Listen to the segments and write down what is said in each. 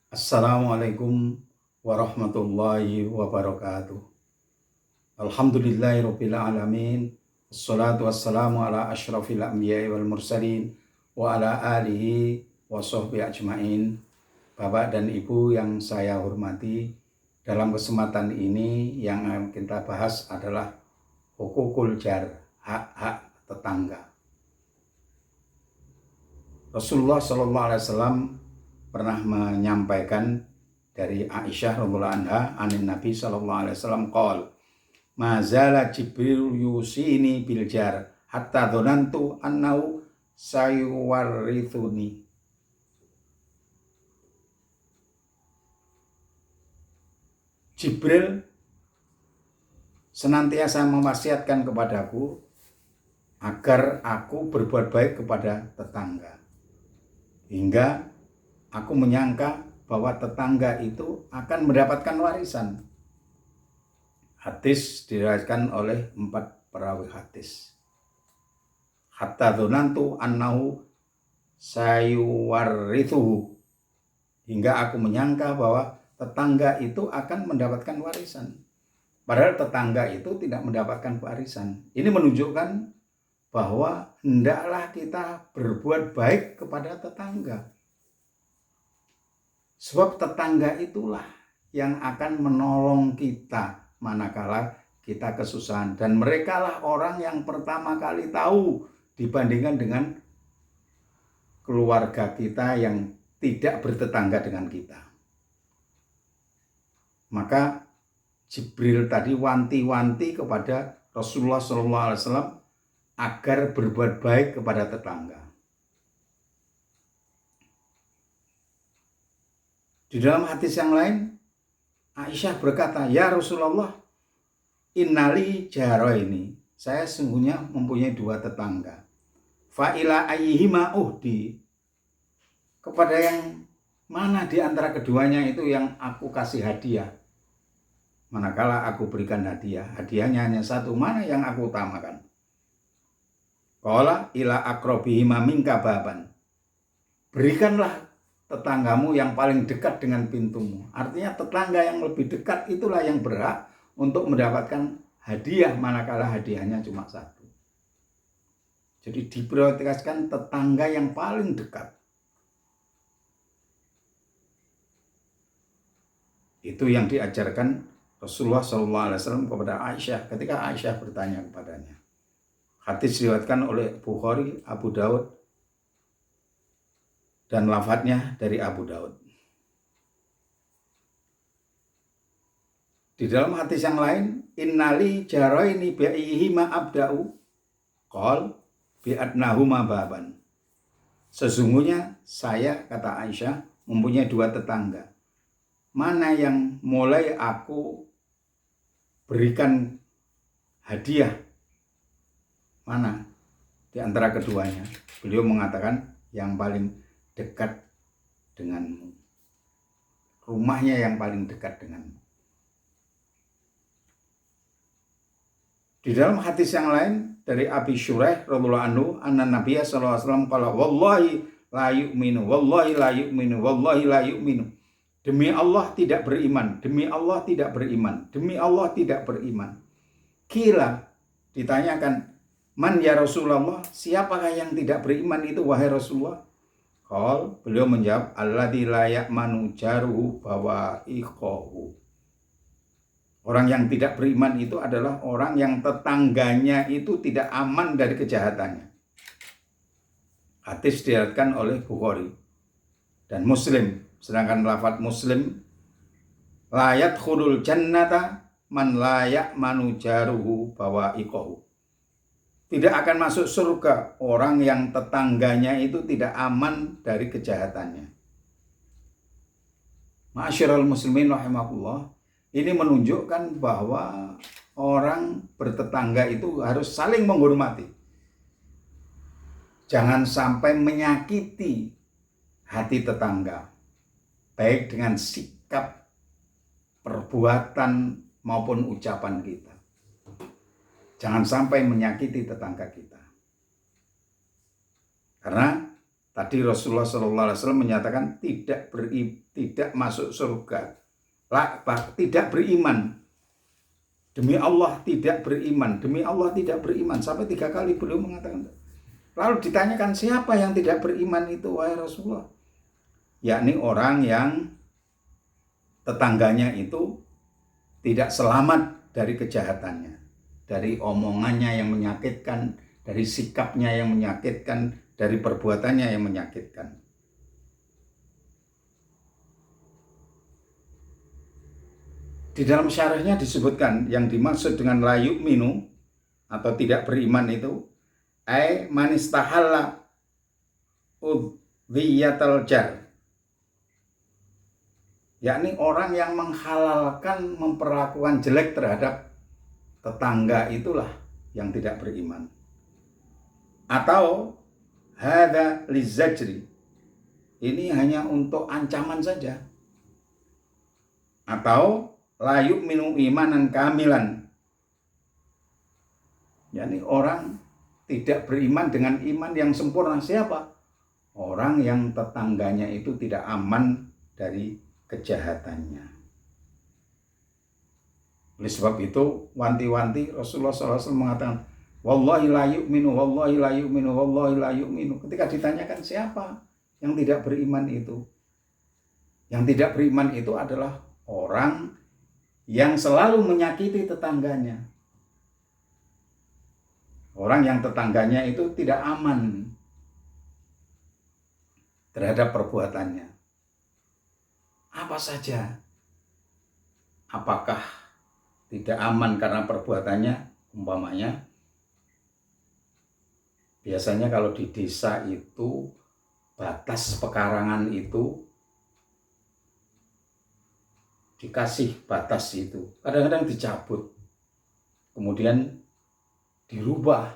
Assalamualaikum warahmatullahi wabarakatuh. Alhamdulillahirabbil alamin. Wassalatu wassalamu ala asyrafil anbiya'i wal mursalin wa ala alihi wa sahbihi ajmain. Bapak dan Ibu yang saya hormati, dalam kesempatan ini yang akan kita bahas adalah hukukul jar, hak-hak tetangga. Rasulullah SAW pernah menyampaikan dari Aisyah radhiyallahu anha anin Nabi sallallahu alaihi wasallam qol mazala Jibril yusini bil jar hatta dzanantu annahu sayuwarithuni. Jibril senantiasa mewasiatkan kepadaku agar aku berbuat baik kepada tetangga, hingga aku menyangka bahwa tetangga itu akan mendapatkan warisan. Hadis diriwayatkan oleh 4 perawi hadis. Hatta dzanantu annahu sayuwarithuhu, hingga aku menyangka bahwa tetangga itu akan mendapatkan warisan. Padahal tetangga itu tidak mendapatkan warisan. Ini menunjukkan bahwa hendaklah kita berbuat baik kepada tetangga. Sebab tetangga itulah yang akan menolong kita manakala kita kesusahan. Dan merekalah orang yang pertama kali tahu dibandingkan dengan keluarga kita yang tidak bertetangga dengan kita. Maka Jibril tadi wanti-wanti kepada Rasulullah SAW agar berbuat baik kepada tetangga. Di dalam hadis yang lain, Aisyah berkata, "Ya Rasulullah, innali jaraini, saya sungguhnya mempunyai 2 tetangga. Fa ila ayyihima uhdi, kepada yang mana di antara keduanya itu yang aku kasih hadiah? Manakala aku berikan hadiah, hadiahnya hanya satu, mana yang aku utamakan?" Qala ila aqrabihima minka baban, berikanlah tetanggamu yang paling dekat dengan pintumu. Artinya tetangga yang lebih dekat itulah yang berhak untuk mendapatkan hadiah manakala hadiahnya cuma satu. Jadi diprioritaskan tetangga yang paling dekat. Itu yang diajarkan Rasulullah SAW kepada Aisyah ketika Aisyah bertanya kepadanya. Hadis diriwayatkan oleh Bukhari, Abu Daud, dan lafadznya dari Abu Daud. Di dalam hadis yang lain, innali jaraini bi'ihima abda'u qol bi'adnahuma baban. Sesungguhnya saya, kata Aisyah, mempunyai 2 tetangga. Mana yang mulai aku berikan hadiah? Mana di antara keduanya? Beliau mengatakan yang paling dekat denganmu. Rumahnya yang paling dekat denganmu. Di dalam hadis yang lain dari Abi Syuraih radhiyallahu anhu, anna Nabiya sallallahu alaihi wasallam qala wallahi la yu'minu, wallahi la yu'minu, wallahi la yu'minu. Demi Allah tidak beriman, demi Allah tidak beriman, demi Allah tidak beriman. Kila, ditanyakan, man ya Rasulullah, siapakah yang tidak beriman itu wahai Rasulullah? Qal, beliau menjawab, alladzi la ya'manu jaruhu bawa'iqahu. Orang yang tidak beriman itu adalah orang yang tetangganya itu tidak aman dari kejahatannya. Hadis diriwayatkan oleh Bukhari dan Muslim. Sedangkan lafadz Muslim, la yadkhulul jannata man la ya'manu jaruhu bawa'iqahu. Tidak akan masuk surga orang yang tetangganya itu tidak aman dari kejahatannya. Ma'asyiral muslimin rahimakumullah, ini menunjukkan bahwa orang bertetangga itu harus saling menghormati. Jangan sampai menyakiti hati tetangga, baik dengan sikap, perbuatan maupun ucapan kita. Jangan sampai menyakiti tetangga kita. Karena Tadi Rasulullah SAW menyatakan tidak masuk surga, tidak beriman. Demi Allah tidak beriman, demi Allah tidak beriman. Sampai 3 kali beliau mengatakan. Lalu ditanyakan, siapa yang tidak beriman itu, wahai Rasulullah? Yakni orang yang tetangganya itu tidak selamat dari kejahatannya, dari omongannya yang menyakitkan, dari sikapnya yang menyakitkan, dari perbuatannya yang menyakitkan. Di dalam syarahnya disebutkan yang dimaksud dengan la yu'minu atau tidak beriman itu ai manistahalla udhiyatal jar, yakni orang yang menghalalkan memperlakukan jelek terhadap tetangga itulah yang tidak beriman. Atau hadza lizajri, ini hanya untuk ancaman saja. Atau la yu'minu imanan kamilan, yakni orang tidak beriman dengan iman yang sempurna. Siapa? Orang yang tetangganya itu tidak aman dari kejahatannya. Oleh sebab itu, wanti-wanti Rasulullah SAW mengatakan, wallahi la yu'minu, wallahi la yu'minu, wallahi la yu'minu. Ketika ditanyakan siapa yang tidak beriman itu? Yang tidak beriman itu adalah orang yang selalu menyakiti tetangganya. Orang yang tetangganya itu tidak aman terhadap perbuatannya. Apa saja? Apakah tidak aman karena perbuatannya? Umpamanya, biasanya kalau di desa itu batas pekarangan itu dikasih batas itu, kadang-kadang dicabut, kemudian dirubah.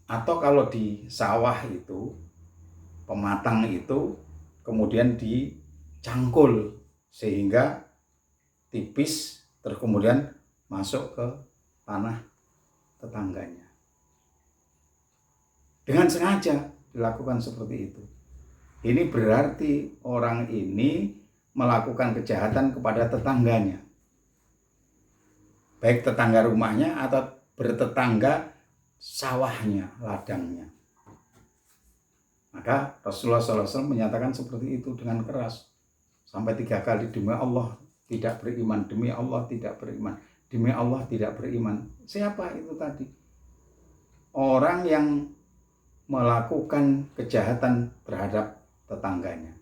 Atau kalau di sawah itu, pematang itu kemudian dicangkul sehingga tipis, terus kemudian masuk ke tanah tetangganya. Dengan sengaja dilakukan seperti itu. Ini berarti orang ini melakukan kejahatan kepada tetangganya, baik tetangga rumahnya atau bertetangga sawahnya, ladangnya. Maka Rasulullah SAW menyatakan seperti itu dengan keras sampai 3 kali, demi Allah tidak beriman, demi Allah tidak beriman, demi Allah tidak beriman. Siapa itu tadi? Orang yang melakukan kejahatan terhadap tetangganya.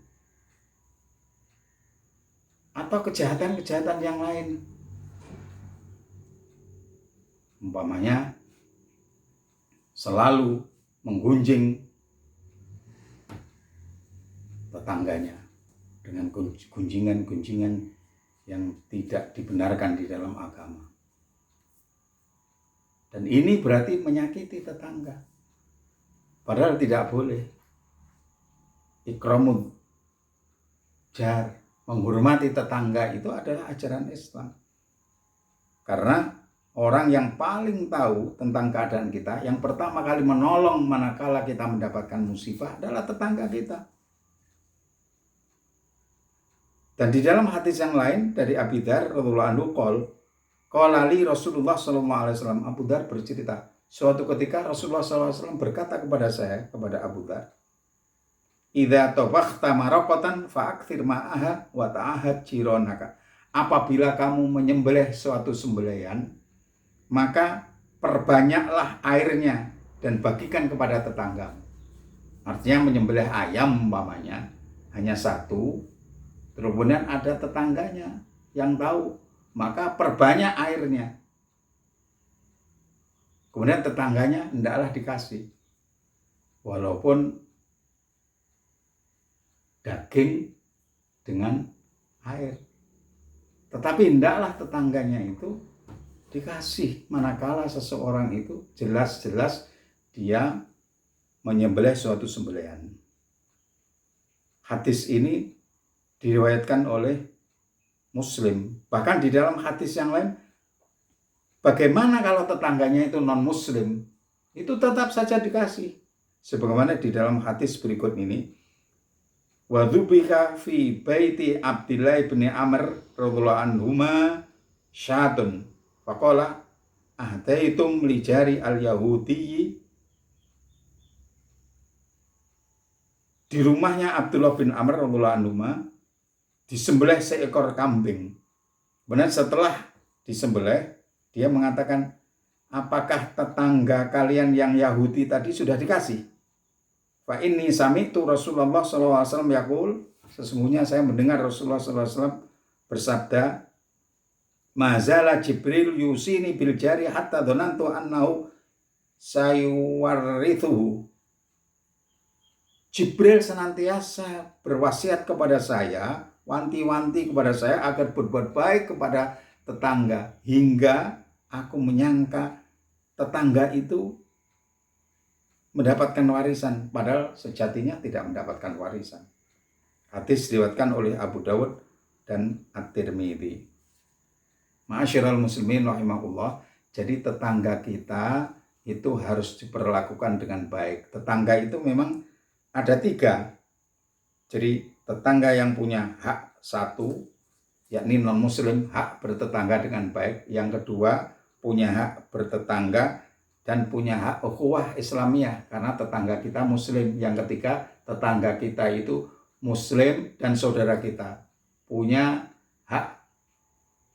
Atau kejahatan-kejahatan yang lain. Umpamanya selalu menggunjing tetangganya dengan gunjingan-gunjingan yang tidak dibenarkan di dalam agama. Dan ini berarti menyakiti tetangga. Padahal tidak boleh. Ikramud jar, menghormati tetangga itu adalah ajaran Islam. Karena orang yang paling tahu tentang keadaan kita, yang pertama kali menolong manakala kita mendapatkan musibah adalah tetangga kita. Dan di dalam hadis yang lain dari Abi Dzar radhiyallahu anhu qala li Rasulullah sallallahu alaihi wasallam, Abu Dzar bercerita, suatu ketika Rasulullah sallallahu alaihi wasallam berkata kepada saya, kepada Abu Dzar, idza tabakhta maraqatan fa'akthir ma'aha wa ta'ahad jironaka. Apabila kamu menyembelih suatu sembelihan, maka perbanyaklah airnya dan bagikan kepada tetangga. Artinya menyembelih ayam umpamanya hanya satu, kemudian ada tetangganya yang tahu, maka perbanyak airnya. Kemudian tetangganya hendaklah dikasih, walaupun daging dengan air. Tetapi hendaklah tetangganya itu dikasih manakala seseorang itu jelas-jelas dia menyembelih suatu sembelihan. Hadis ini diriwayatkan oleh Muslim. Bahkan di dalam hadis yang lain, bagaimana kalau tetangganya itu non-Muslim? Itu tetap saja dikasih. Sebagaimana di dalam hadis berikut ini, wa dzubika fi baiti Abdillah bin Amr radhiyallahu anhuma syatun faqala ahtaitum li jari al-yahudi. Di rumahnya Abdullah bin Amr radhiyallahu anhuma disembelih seekor kambing. Benar, setelah disembelih dia mengatakan, apakah tetangga kalian yang Yahudi tadi sudah dikasih? Fa inni sami'tu Rasulullah SAW yaqul, sesungguhnya saya mendengar Rasulullah SAW bersabda, mazala Jibril yusini bil jari hatta dhanantu annahu sayuwarithuhu. Jibril senantiasa berwasiat kepada saya, wanti-wanti kepada saya agar berbuat baik kepada tetangga, hingga aku menyangka tetangga itu mendapatkan warisan, padahal sejatinya tidak mendapatkan warisan. Hadis diriwayatkan oleh Abu Dawud dan At-Tirmidzi. Ma'asyiral muslimin rahimahullah, jadi tetangga kita itu harus diperlakukan dengan baik. Tetangga itu memang ada 3. Jadi tetangga yang punya hak 1, yakni non-muslim, hak bertetangga dengan baik. Yang kedua, punya hak bertetangga dan punya hak ukhuwah Islamiyah, karena tetangga kita muslim. Yang ketiga, tetangga kita itu muslim dan saudara kita, punya hak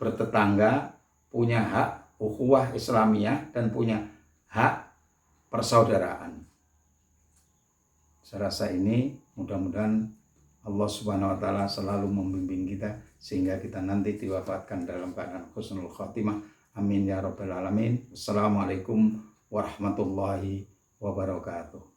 bertetangga, punya hak ukhuwah Islamiyah, dan punya hak persaudaraan. Saya rasa ini mudah-mudahan Allah Subhanahu wa taala selalu membimbing kita sehingga kita nanti diwafatkan dalam keadaan husnul khatimah. Amin ya rabbal alamin. Wassalamualaikum warahmatullahi wabarakatuh.